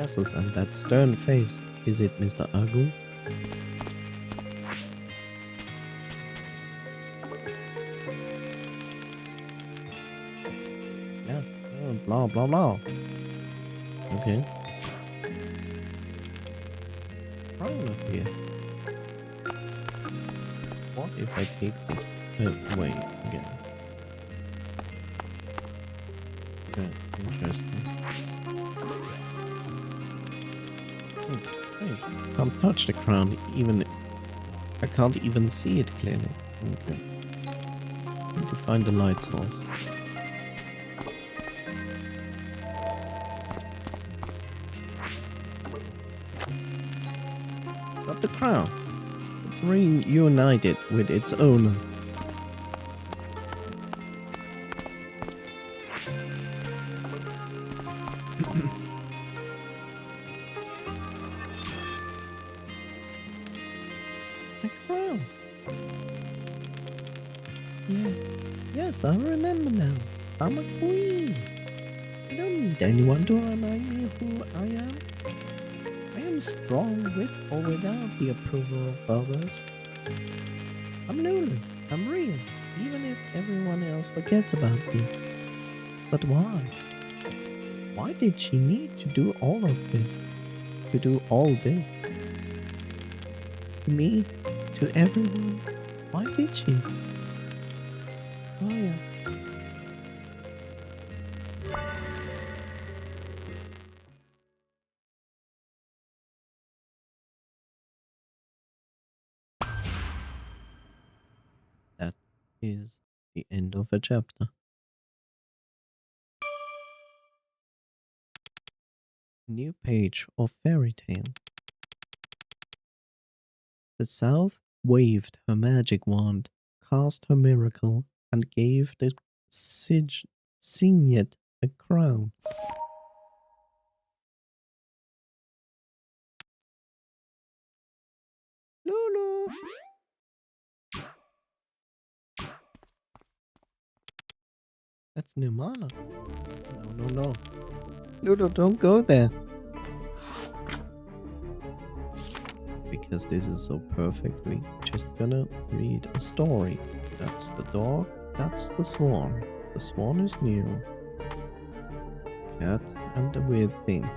glasses and that stern face. Is it Mr. Agu? Yes. Blah, blah, blah. Okay. Crown up here. What if I take this away again? Interesting. Hey, can't touch the crown, even I can't even see it clearly. Okay. Need to find the light source. Got the crown. It's reunited with its owner. The crown. Yes, I remember now. I'm a queen. I don't need anyone to remind me who I am. I am strong with or without the approval of others. I'm Lulu. I'm real, even if everyone else forgets about me. But why? Why did she need to do all of this? To do all this? To me? To everyone? Why did she? Oh yeah. That is the end of a chapter. New page of fairy tale. The South waved her magic wand, cast her miracle, and gave the signet a crown. Lulu! That's Nirmala. No. Lulu, don't go there. Because this is so perfect, we just gonna read a story. That's the dog, that's the swan. The swan is new. Cat and the weird thing.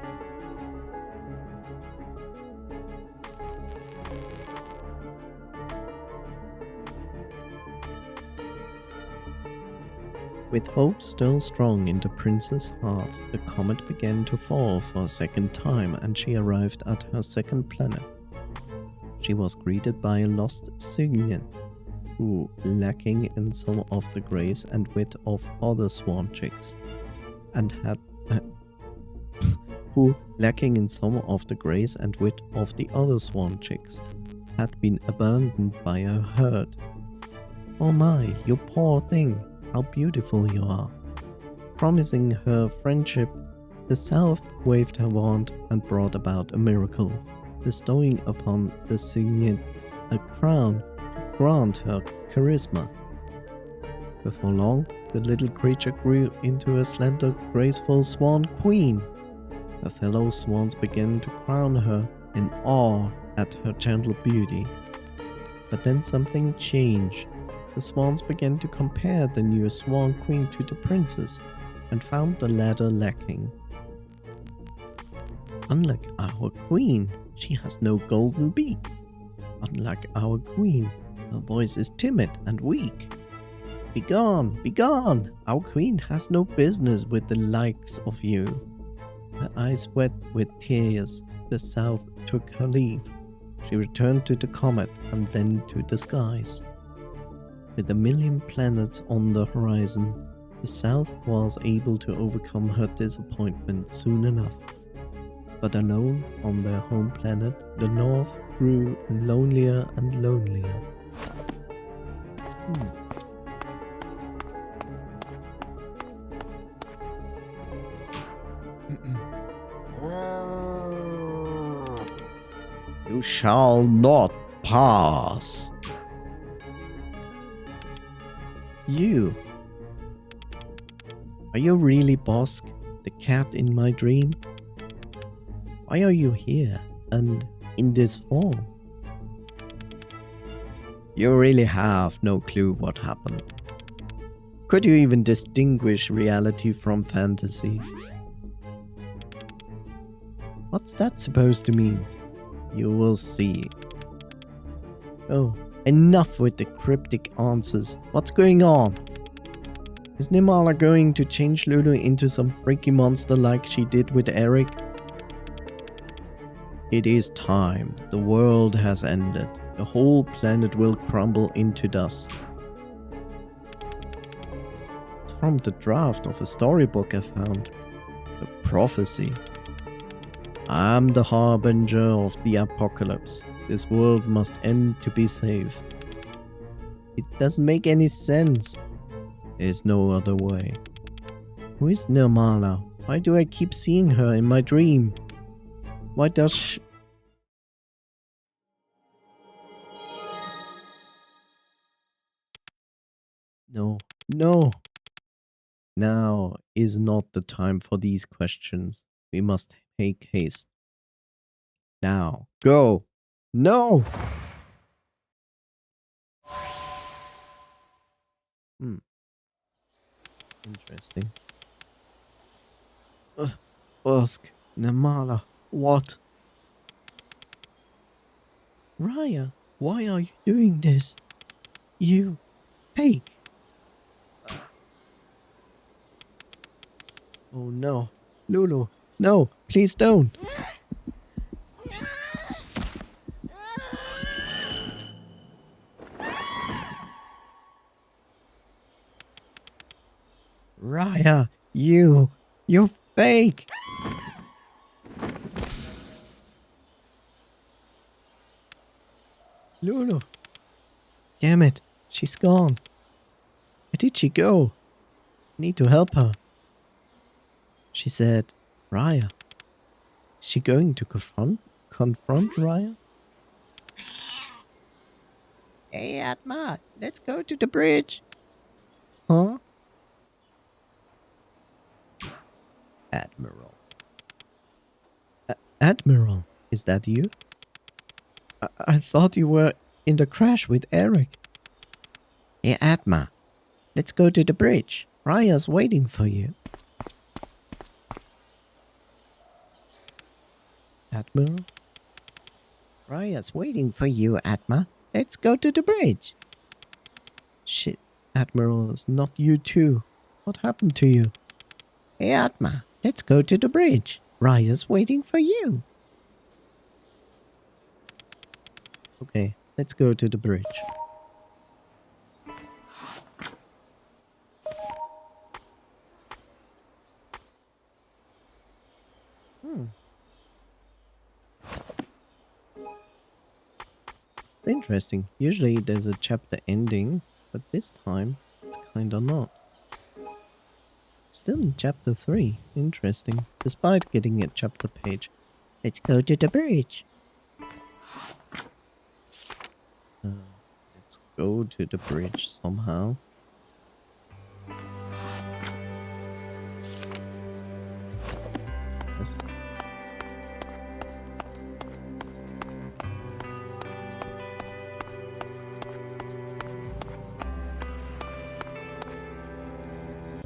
With hope still strong in the prince's heart, the comet began to fall for a second time and she arrived at her second planet. She was greeted by a lost signet, who, lacking in some of the grace and wit of other swan chicks, and had had been abandoned by her herd. Oh my, you poor thing, how beautiful you are. Promising her friendship, the South waved her wand and brought about a miracle, bestowing upon the signet a crown to grant her charisma. Before long, the little creature grew into a slender, graceful swan queen. Her fellow swans began to crown her in awe at her gentle beauty. But then something changed. The swans began to compare the new swan queen to the princess and found the latter lacking. Unlike our queen, she has no golden beak. Unlike our queen, her voice is timid and weak. Begone, begone! Our queen has no business with the likes of you. Her eyes wet with tears, the South took her leave. She returned to the comet and then to the skies. With a million planets on the horizon, the South was able to overcome her disappointment soon enough. But alone on their home planet, the North grew lonelier and lonelier. You shall not pass. You. Are you really Bosk, the cat in my dream? Why are you here? And in this form? You really have no clue what happened. Could you even distinguish reality from fantasy? What's that supposed to mean? You will see. Oh, enough with the cryptic answers. What's going on? Is Nirmala going to change Lulu into some freaky monster like she did with Eric? It is time. The world has ended. The whole planet will crumble into dust. It's from the draft of a storybook I found. The prophecy. I'm the harbinger of the apocalypse. This world must end to be saved. It doesn't make any sense. There's no other way. Who is Nirmala? Why do I keep seeing her in my dream? Why does she... No, no. Now is not the time for these questions. We must make haste. Now, go! No! Interesting. Ask Nirmala, what? Raya, why are you doing this? You fake. Oh no. Lulu, no, please don't. Raya, you're fake. Lulu. Damn it, she's gone. Where did she go? I need to help her. She said, Raya. Is she going to confront Raya? Hey, Atma, let's go to the bridge. Huh? Admiral. Admiral, is that you? I thought you were in the crash with Eric. Hey, Atma, let's go to the bridge. Raya's waiting for you. Admiral? Raya's waiting for you, Atma. Let's go to the bridge. Shit, Admiral, it's not you too. What happened to you? Hey, Atma, let's go to the bridge. Raya's waiting for you. Okay, let's go to the bridge. It's interesting. Usually there's a chapter ending, but this time it's kinda not. Still in chapter 3. Interesting. Despite getting a chapter page. Let's go to the bridge. Let's go to the bridge somehow. Yes.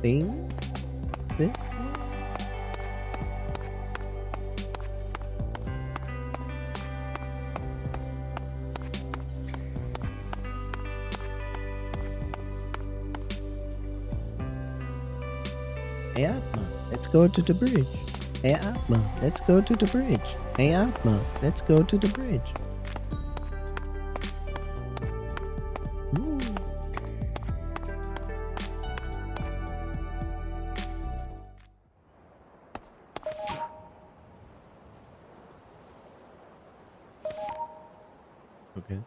Thing? This? Hey Atma, let's go to the bridge. Hey Atma, let's go to the bridge. Hey Atma, let's go to the bridge. Ooh. Okay.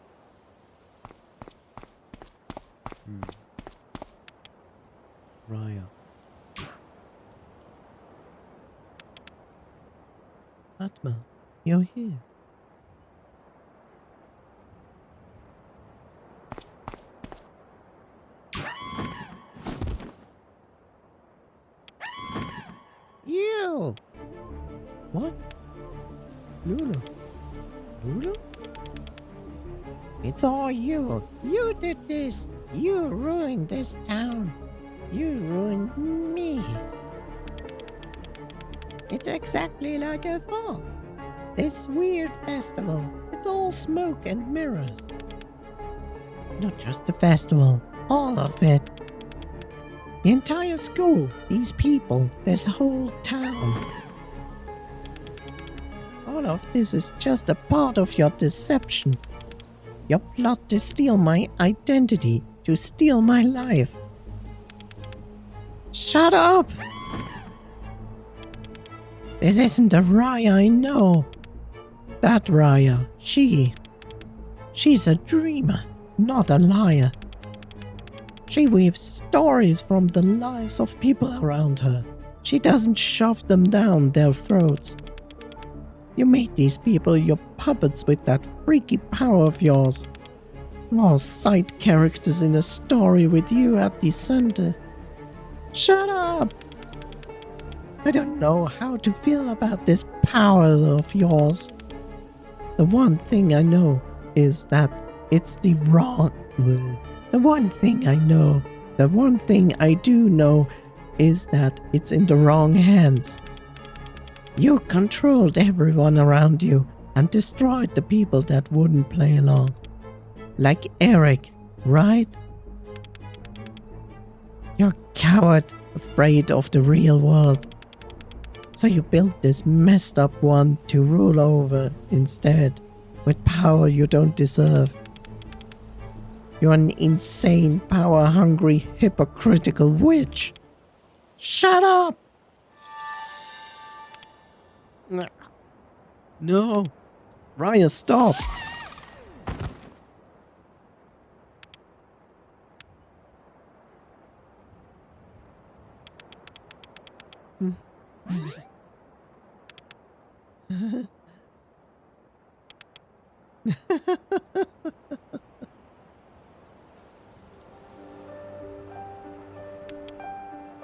Raya. Atma, you're here. You! What? Lulu? Lulu? It's all you. You did this. You ruined this town. You ruined me. It's exactly like I thought. This weird festival. It's all smoke and mirrors. Not just the festival. All of it. The entire school. These people. This whole town. All of this is just a part of your deception. Your plot to steal my identity, to steal my life. Shut up! This isn't the Raya I know. That Raya, she's a dreamer, not a liar. She weaves stories from the lives of people around her. She doesn't shove them down their throats. You made these people your puppets with that freaky power of yours. All side characters in a story with you at the center. Shut up! I don't know how to feel about this power of yours. The one thing I know is that it's the wrong... The one thing I do know is that it's in the wrong hands. You controlled everyone around you and destroyed the people that wouldn't play along. Like Eric, right? You're a coward, afraid of the real world. So you built this messed up one to rule over instead, with power you don't deserve. You're an insane, power-hungry, hypocritical witch. Shut up! No! Raya, stop!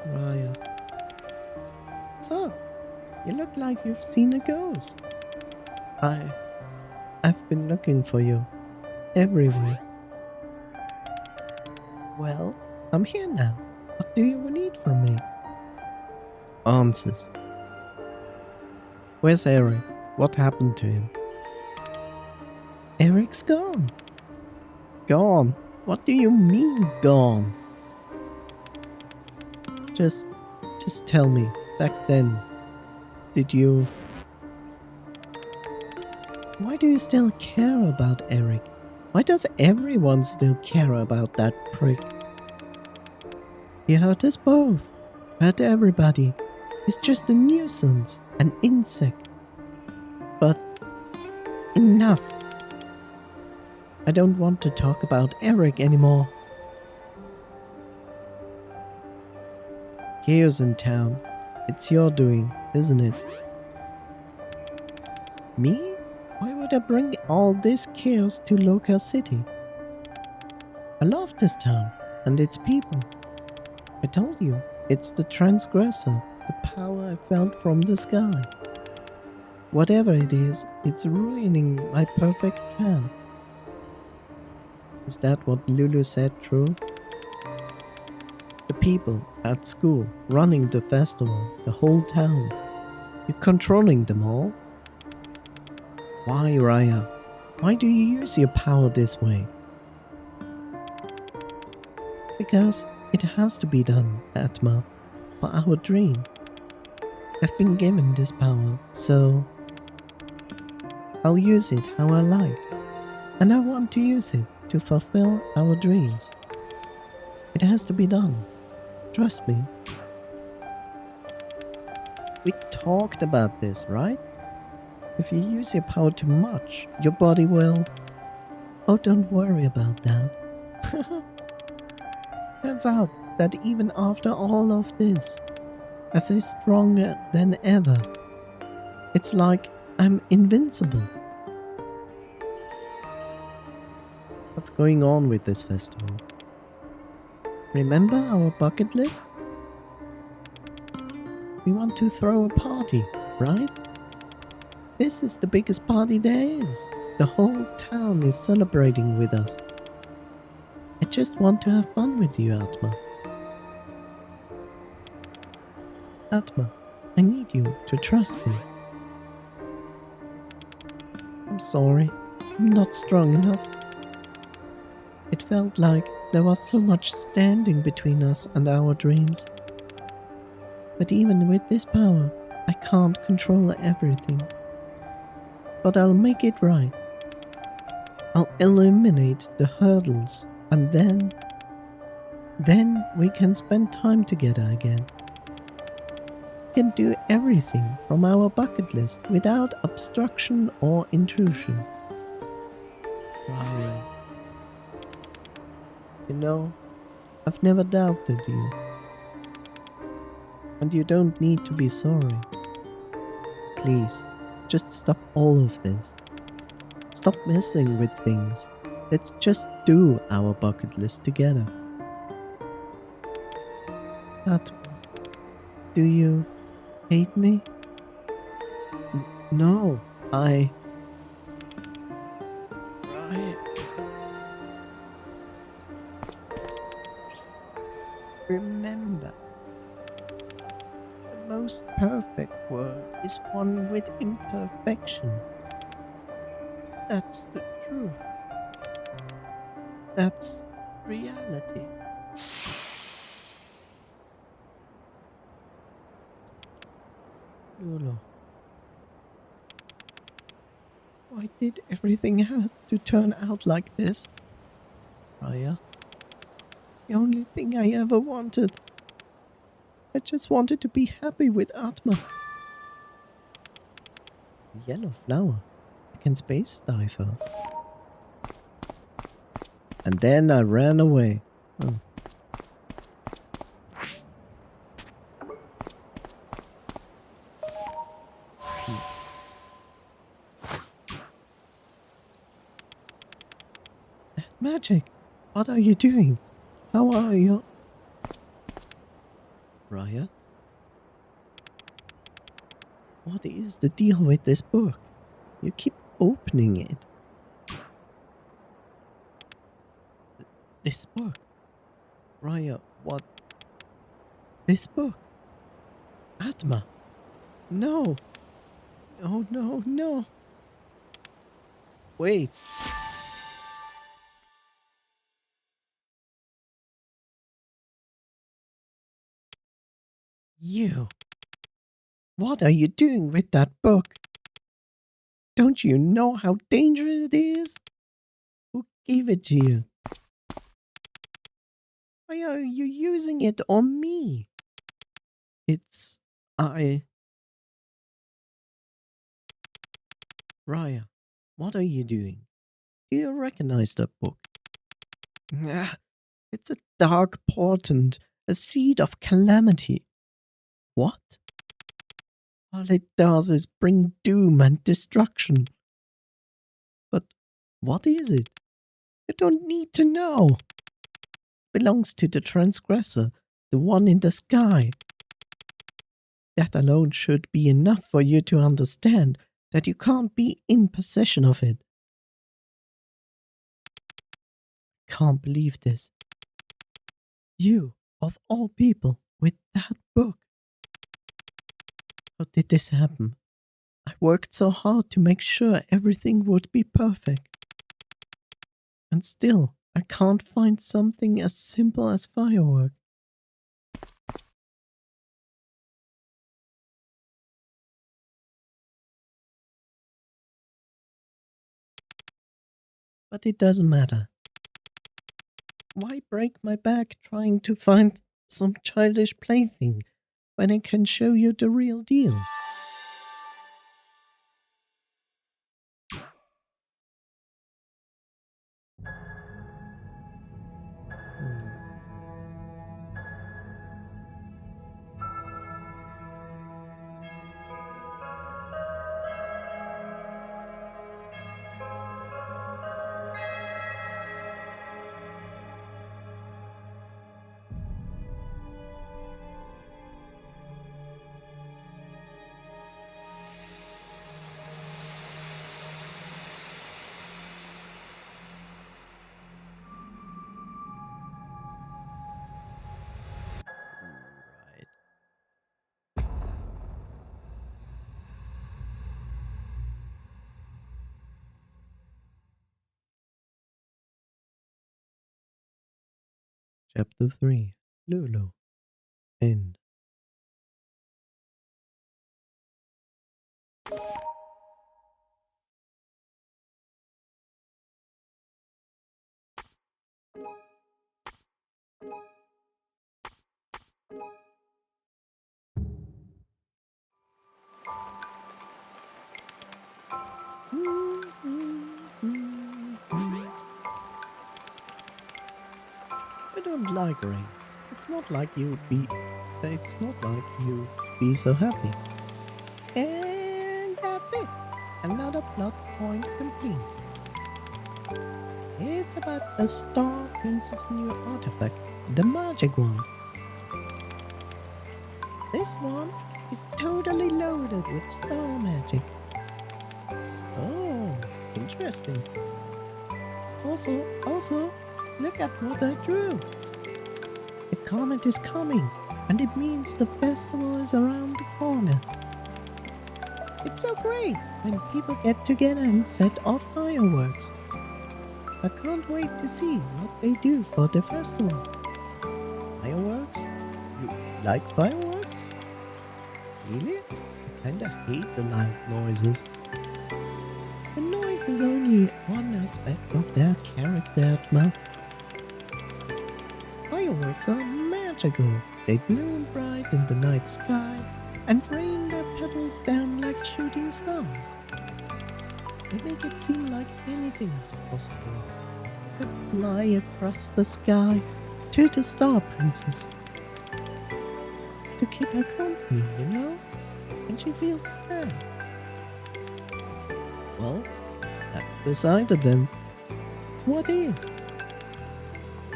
Raya. What's up? You look like you've seen a ghost. I've been looking for you. Everywhere. Well, I'm here now. What do you need from me? Answers. Where's Eric? What happened to him? Eric's gone. Gone? What do you mean gone? Just tell me, back then, did you... Why do you still care about Eric? Why does everyone still care about that prick? He hurt us both. Hurt everybody. He's just a nuisance, an insect. But enough. I don't want to talk about Eric anymore. Chaos in town. It's your doing, isn't it? Me? Why would I bring all this chaos to Loka City? I love this town and its people. I told you, it's the transgressor, the power I felt from the sky. Whatever it is, it's ruining my perfect plan. Is that what Lulu said true? The people at school, running the festival, the whole town. You're controlling them all? Why, Raya? Why do you use your power this way? Because it has to be done, Atma, for our dream. I've been given this power, so I'll use it how I like. And I want to use it to fulfill our dreams. It has to be done. Trust me. We talked about this, right? If you use your power too much, your body will... Oh, don't worry about that. Turns out that even after all of this, I feel stronger than ever. It's like I'm invincible. What's going on with this festival? Remember our bucket list? We want to throw a party, right? This is the biggest party there is. The whole town is celebrating with us. I just want to have fun with you, Atma. Atma, I need you to trust me. I'm sorry, I'm not strong enough. It felt like there was so much standing between us and our dreams. But even with this power, I can't control everything. But I'll make it right. I'll eliminate the hurdles, and then we can spend time together again. We can do everything from our bucket list without obstruction or intrusion. Raya, you know, I've never doubted you. And you don't need to be sorry. Please, just stop all of this. Stop messing with things. Let's just do our bucket list together. But do you hate me? No, I... Right. Remember, the most perfect world is one with imperfection. That's the truth. That's reality. Lulu, why did everything have to turn out like this? Raya, the only thing I ever wanted. I just wanted to be happy with Atma. Yellow flower. I can space dive her. And then I ran away. Oh. Magic! What are you doing? How are you? Raya? What is the deal with this book? You keep opening it. This book? Raya, what? This book? Atma? No! No, no, no! Wait! You! What are you doing with that book? Don't you know how dangerous it is? Who gave it to you? Why are you using it on me? It's... Raya, what are you doing? Do you recognize that book? Ah, it's a dark portent, a seed of calamity. What? All it does is bring doom and destruction. But what is it? You don't need to know. It belongs to the transgressor, the one in the sky. That alone should be enough for you to understand that you can't be in possession of it. Can't believe this. You, of all people, with that book. How did this happen? I worked so hard to make sure everything would be perfect. And still, I can't find something as simple as firework. But it doesn't matter. Why break my back trying to find some childish plaything when I can show you the real deal? Chapter 3 Lulu End. I don't like rain. It's not like you'd be. It's not like you'd be so happy. And that's it. Another plot point complete. It's about the Star Prince's new artifact, the magic wand. This one is totally loaded with star magic. Oh, interesting. Also, look at what I drew. The comet is coming, and it means the festival is around the corner. It's so great when people get together and set off fireworks. I can't wait to see what they do for the festival. Fireworks? You like fireworks? Really? I kinda hate the loud noises. The noise is only one aspect of their character, Atma. Fireworks are magical. They glow bright in the night sky and rain their petals down like shooting stars. They make it seem like anything's possible. They fly across the sky to the Star Princess. To keep her company, you know? When she feels sad. Well, that's decided then. What is?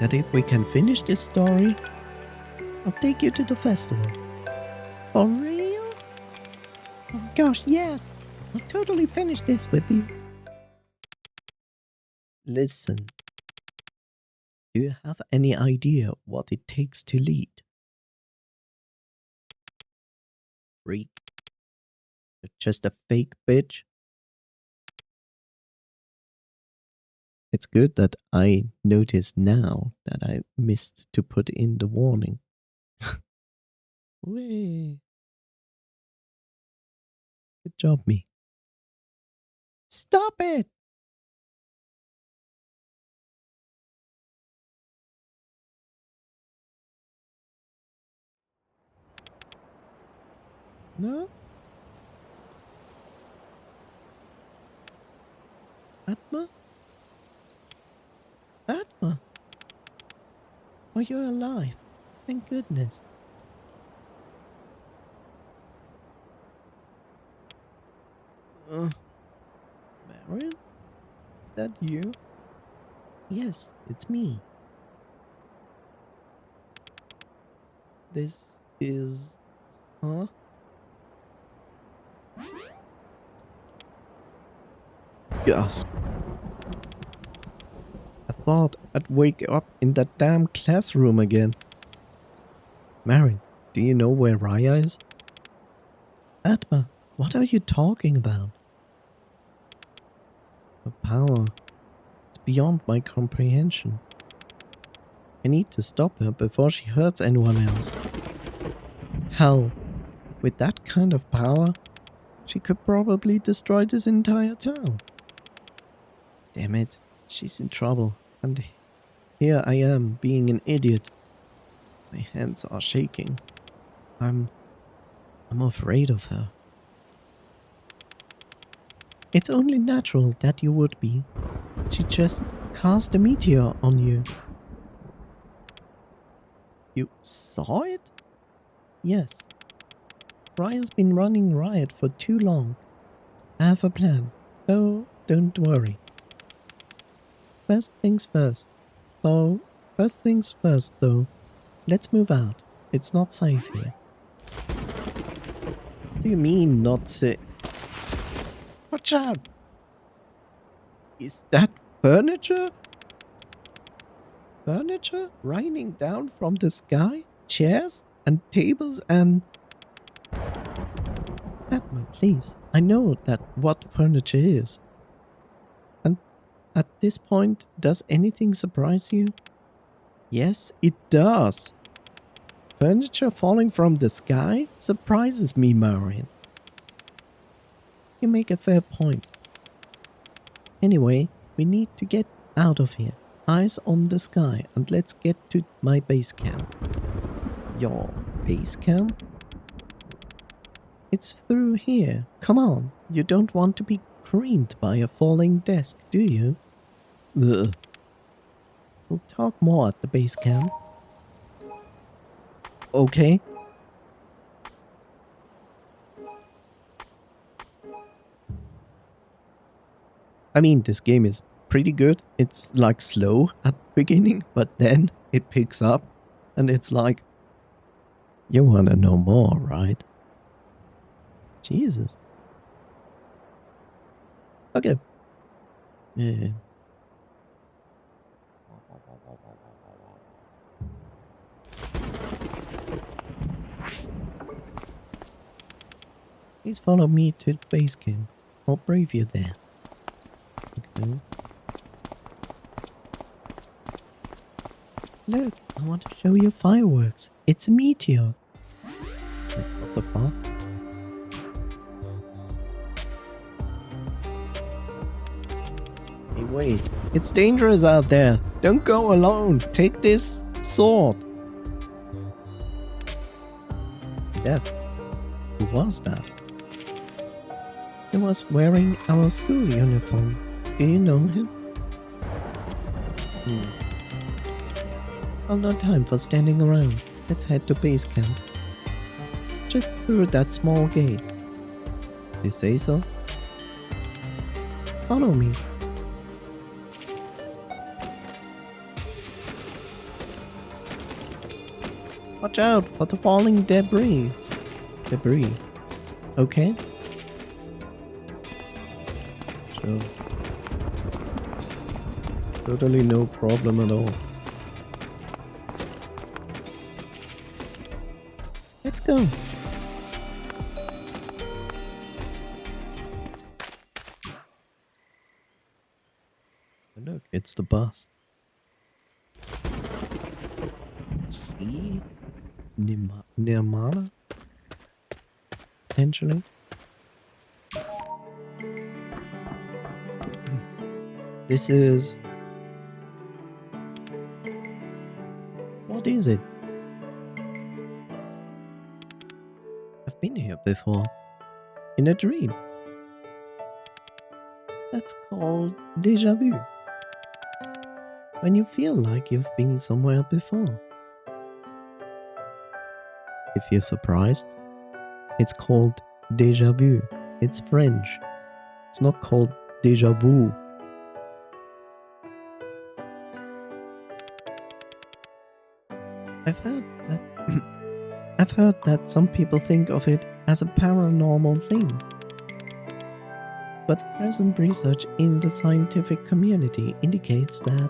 That if we can finish this story, I'll take you to the festival. For real? Oh gosh, yes. I'll totally finish this with you. listen. Do you have any idea what it takes to lead? Freak. You're just a fake bitch. It's good that I noticed now that I missed to put in the warning. Way. Good job, me. Stop it! No? Atma? Atma? Oh, you're alive. Thank goodness. Marion? Is that you? Yes, it's me. This is... Huh? Gasp. I thought I'd wake up in that damn classroom again. Marion, do you know where Raya is? Atma, what are you talking about? Her power. It's beyond my comprehension. I need to stop her before she hurts anyone else. Hell, with that kind of power, she could probably destroy this entire town. Damn it, she's in trouble, and here I am being an idiot. My hands are shaking. I'm afraid of her. It's only natural that you would be. She just cast a meteor on you. You saw it? Yes. Raya's been running riot for too long. I have a plan, though don't worry. First things first, though. Let's move out. It's not safe here. What do you mean not safe? Watch out! Is that furniture? Furniture raining down from the sky? Chairs and tables and... Atma, please. I know that what furniture is. And at this point, does anything surprise you? Yes, it does. Furniture falling from the sky surprises me, Marion. You make a fair point. Anyway, we need to get out of here. Eyes on the sky, and let's get to my base camp. Your base camp? It's through here. Come on. You don't want to be creamed by a falling desk, do you? Ugh. We'll talk more at the base camp. Okay. I mean, this game is pretty good. It's like slow at the beginning, but then it picks up and it's like, you want to know more, right? Jesus. Okay. Yeah. Please follow me to the base camp. I'll brief you there. Okay. Look, I want to show you fireworks. It's a meteor. Like, what the fuck? Hey, wait. It's dangerous out there. Don't go alone. Take this sword. Death. Who was that? He was wearing our school uniform. Do you know him? Well, no time for standing around. Let's head to base camp. Just through that small gate. You say so? Follow me. Watch out for the falling debris. Okay? Sure. Totally no problem at all. Let's go. Look, it's the bus. Nirmana? Potentially. This is... What is it? I've been here before. In a dream. That's called déjà vu. When you feel like you've been somewhere before. If you're surprised, it's called déjà vu. It's French. It's not called déjà vu. I've heard that some people think of it as a paranormal thing. But present research in the scientific community indicates that...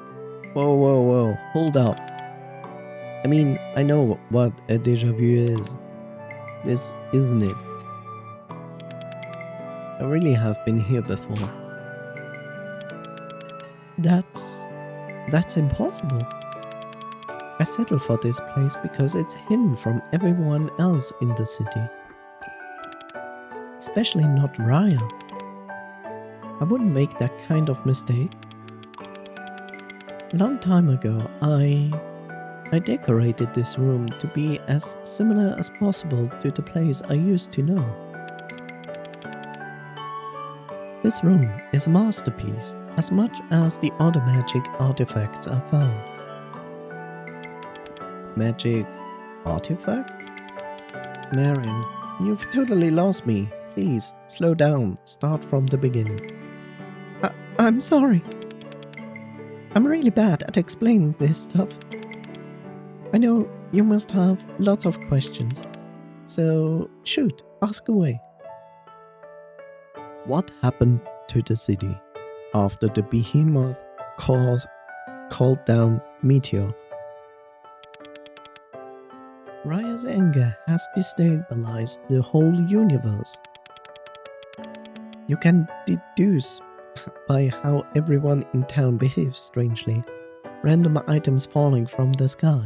Whoa, hold up. I mean, I know what a déjà vu is. This isn't it. I really have been here before. That's impossible. I settled for this place because it's hidden from everyone else in the city. Especially not Raya. I wouldn't make that kind of mistake. A long time ago, I decorated this room to be as similar as possible to the place I used to know. This room is a masterpiece, as much as the other magic artifacts are found. Magic artifact? Marion, you've totally lost me. Please, slow down. Start from the beginning. I'm sorry. I'm really bad at explaining this stuff. I know you must have lots of questions. So, shoot, ask away. What happened to the city after the behemoth called down Meteor? Raya's anger has destabilized the whole universe. You can deduce by how everyone in town behaves strangely. random items falling from the sky.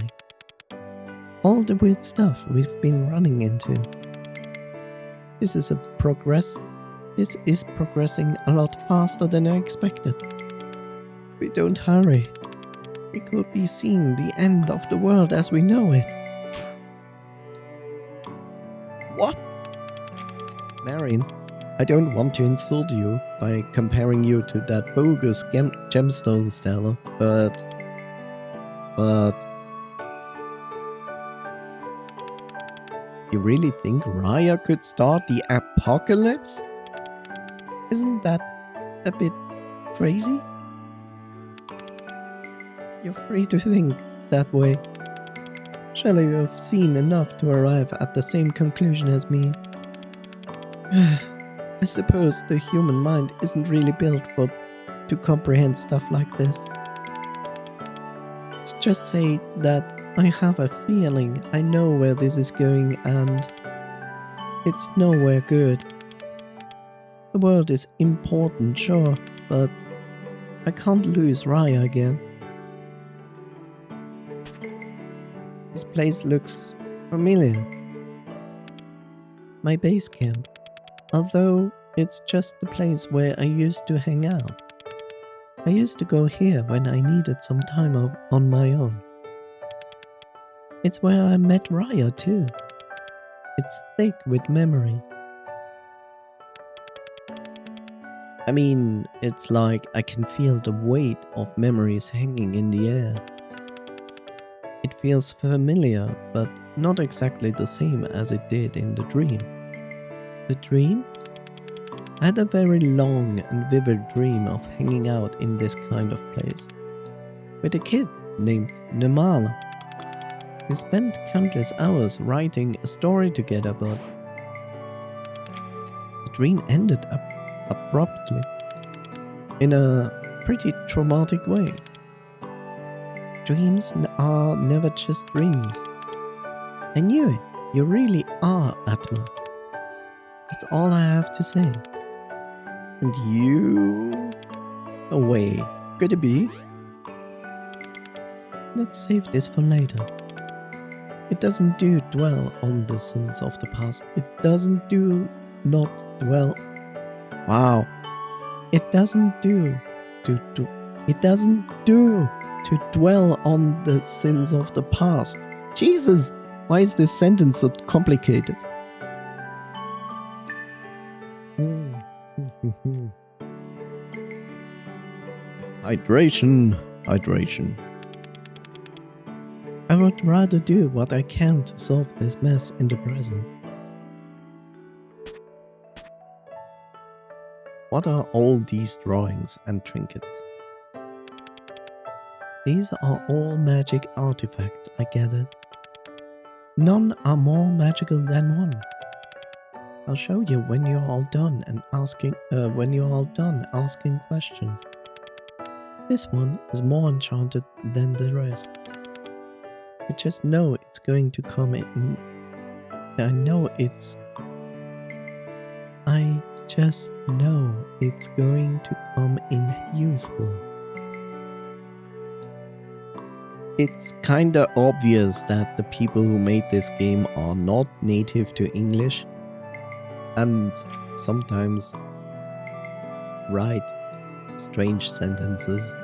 All the weird stuff we've been running into. This is progressing a lot faster than I expected. If we don't hurry, we could be seeing the end of the world as we know it. What? Marin, I don't want to insult you by comparing you to that bogus gemstone seller, but... You really think Raya could start the apocalypse? Isn't that a bit crazy? You're free to think that way. Surely you have seen enough to arrive at the same conclusion as me. I suppose the human mind isn't really built to comprehend stuff like this. Let's just say that I have a feeling I know where this is going and it's nowhere good. The world is important, sure, but I can't lose Raya again. This place looks familiar. My base camp, although it's just the place where I used to hang out. I used to go here when I needed some time on my own. It's where I met Raya too. It's thick with memory. I mean, it's like I can feel the weight of memories hanging in the air. It feels familiar, but not exactly the same as it did in the dream. The dream? I had a very long and vivid dream of hanging out in this kind of place with a kid named Nemala. We spent countless hours writing a story together, but the dream ended abruptly in a pretty traumatic way. Dreams are never just dreams. I knew it. You really are Atma. That's all I have to say. And you... No way. Could it be? Let's save this for later. It doesn't do dwell on the sins of the past. It doesn't do not dwell. Wow. It doesn't do to dwell on the sins of the past. Jesus! Why is this sentence so complicated? Hydration. I would rather do what I can to solve this mess in the present. What are all these drawings and trinkets? These are all magic artifacts, I gathered. None are more magical than one. I'll show you when you're all done asking questions. This one is more enchanted than the rest. I just know it's going to come in. I just know it's going to come in useful. It's kinda obvious that the people who made this game are not native to English and sometimes write strange sentences.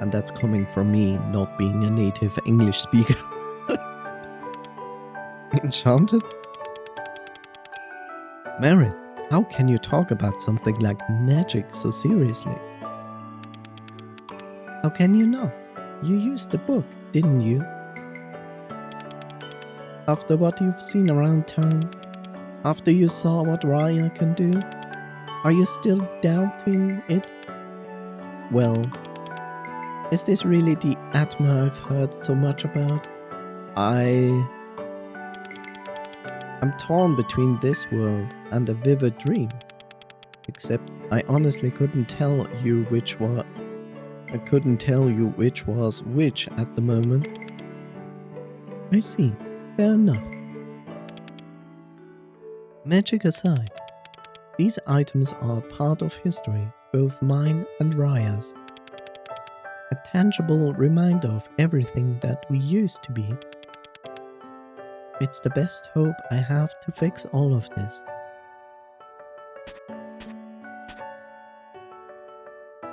And that's coming from me not being a native English speaker. Enchanted? Marin, how can you talk about something like magic so seriously? How can you not? You used the book, didn't you? After what you've seen around town, after you saw what Raya can do, are you still doubting it? Well, is this really the Atma I've heard so much about? I'm torn between this world and a vivid dream. Except I honestly couldn't tell you which was which at the moment. I see. Fair enough. Magic aside, these items are a part of history, both mine and Raya's. a tangible reminder of everything that we used to be. It's the best hope I have to fix all of this.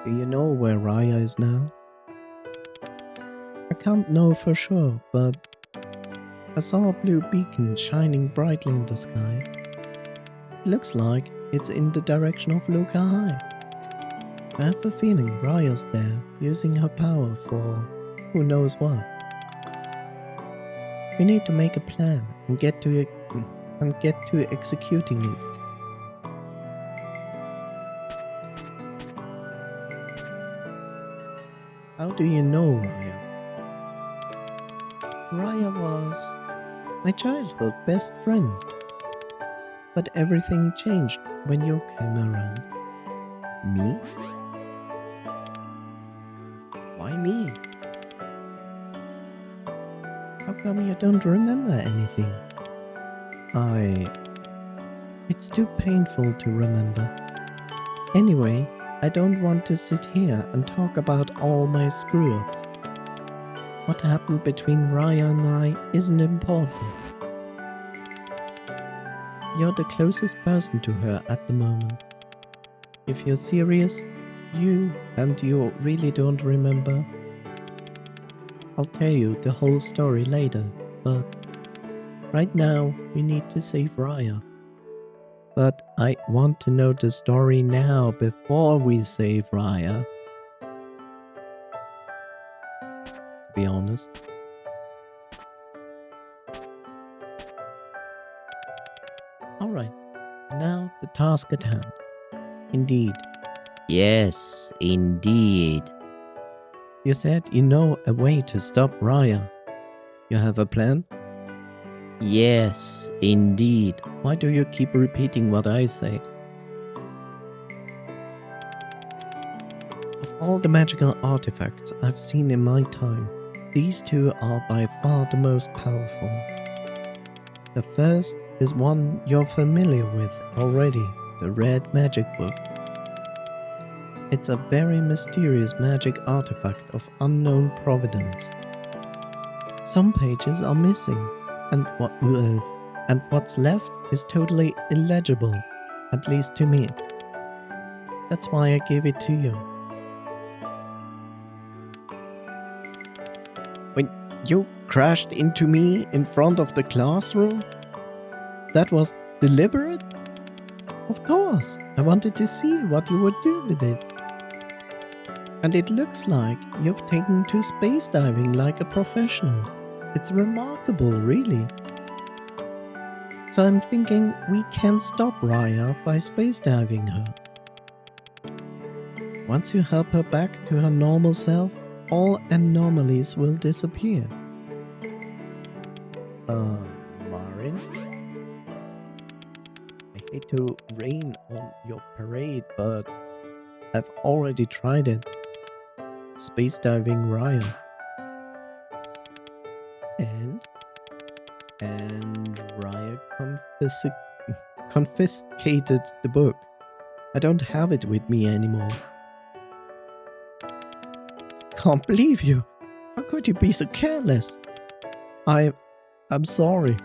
Do you know where Raya is now? I can't know for sure, but I saw a blue beacon shining brightly in the sky. It looks like it's in the direction of Luca High. I have a feeling Raya's there, using her power for who knows what. We need to make a plan and get to executing it. How do you know Raya? Raya was my childhood best friend. But everything changed when you came around. Me? Why me? How come you don't remember anything? It's too painful to remember. Anyway, I don't want to sit here and talk about all my screw-ups. What happened between Raya and I isn't important. You're the closest person to her at the moment. If you're serious, you really don't remember, I'll tell you the whole story later, but right now we need to save Raya. But I want to know the story now before we save Raya. To be honest. Alright, now the task at hand. Indeed. Yes, indeed. You said you know a way to stop Raya. You have a plan? Yes, indeed. Why do you keep repeating what I say? Of all the magical artifacts I've seen in my time, these two are by far the most powerful. The first is one you're familiar with already, the Red Magic Book. It's a very mysterious magic artifact of unknown provenance. Some pages are missing, and what's left is totally illegible, at least to me. That's why I gave it to you. When you crashed into me in front of the classroom? That was deliberate? Of course, I wanted to see what you would do with it. And it looks like you've taken to space diving like a professional. It's remarkable, really. So I'm thinking we can stop Raya by space diving her. Once you help her back to her normal self, all anomalies will disappear. Marin? I hate to rain on your parade, but I've already tried it. Space diving Raya. And Raya confiscated the book. I don't have it with me anymore. Can't believe you. How could you be so careless? I'm sorry.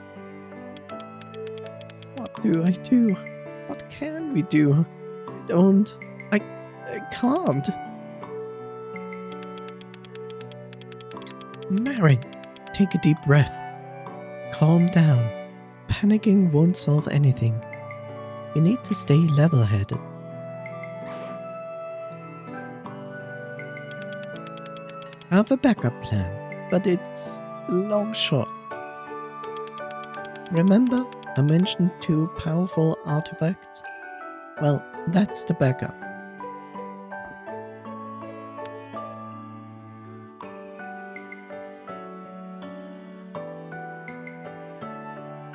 What do I do? What can we do? I can't. Marin, take a deep breath. Calm down. Panicking won't solve anything. You need to stay level-headed. I have a backup plan, but it's a long shot. Remember, I mentioned 2 powerful artifacts? Well, that's the backup.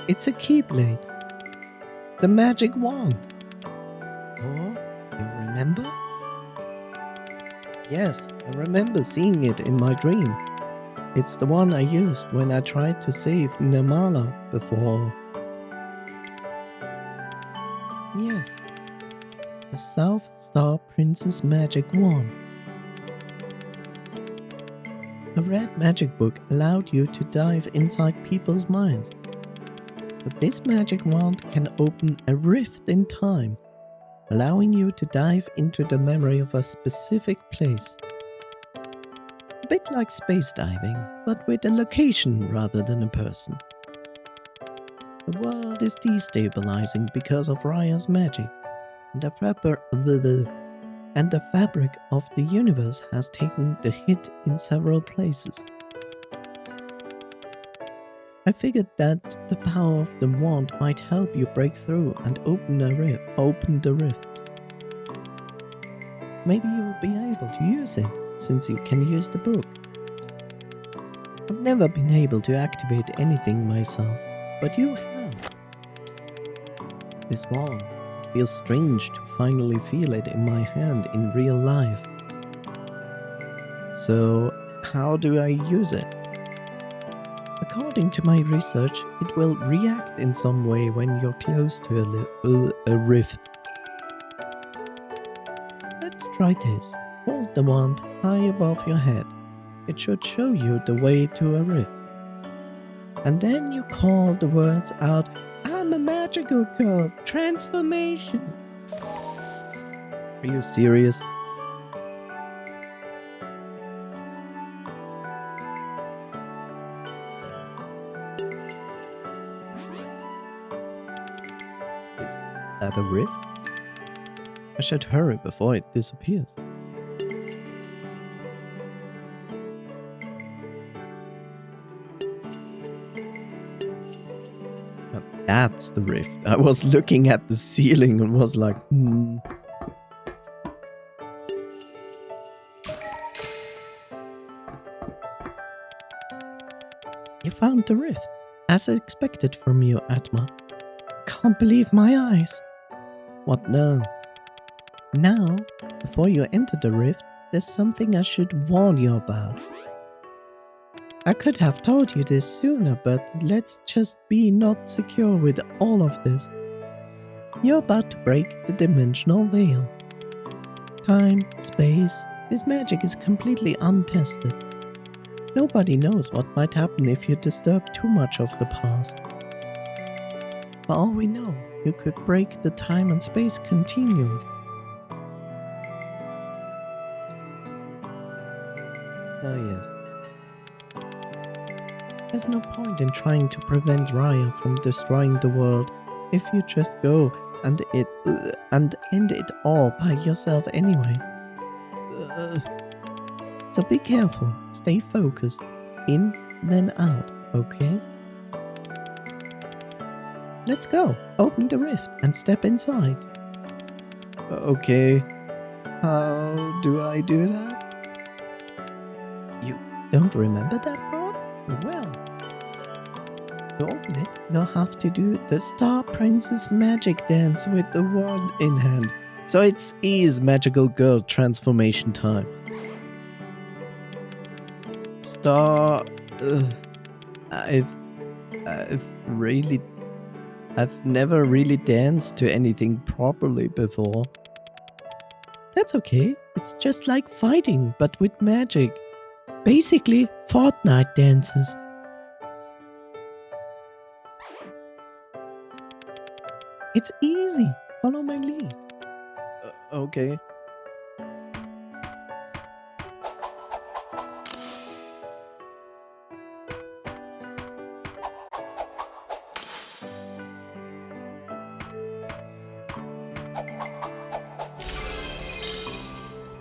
It's a Keyblade. The magic wand. Oh, you remember? Yes, I remember seeing it in my dream. It's the one I used when I tried to save Nirmala before. Yes, the South Star Princess magic wand. A red magic book allowed you to dive inside people's minds. But this magic wand can open a rift in time, allowing you to dive into the memory of a specific place. A bit like space diving, but with a location rather than a person. The world is destabilizing because of Raya's magic, and the fabric of the universe has taken the hit in several places. I figured that the power of the wand might help you break through and open the rift. Maybe you'll be able to use it, since you can use the book. I've never been able to activate anything myself, but you have. This wand, it feels strange to finally feel it in my hand in real life. So, how do I use it? According to my research, it will react in some way when you're close to a rift. Let's try this. Hold the wand high above your head. It should show you the way to a rift. And then you call the words out, "I'm a magical girl, transformation." Are you serious? Is that a rift? I should hurry before it disappears. Now that's the rift. I was looking at the ceiling and was like, You found the rift, as expected from you, Atma. Can't believe my eyes. What now? Now, before you enter the rift, there's something I should warn you about. I could have told you this sooner, but let's just be not secure with all of this. You're about to break the dimensional veil. Time, space, this magic is completely untested. Nobody knows what might happen if you disturb too much of the past. For all we know, you could break the time and space continuum. Oh yes. There's no point in trying to prevent Raya from destroying the world if you just go and end it all by yourself anyway. So be careful, stay focused, in then out, okay? Let's go, open the rift and step inside. Okay, how do I do that? You don't remember that part? Well, to open it, you'll have to do the Star Princess magic dance with the wand in hand. So it is magical girl transformation time. I've never really danced to anything properly before. That's okay, it's just like fighting, but with magic. Basically, Fortnite dances. It's easy, follow my lead. Okay.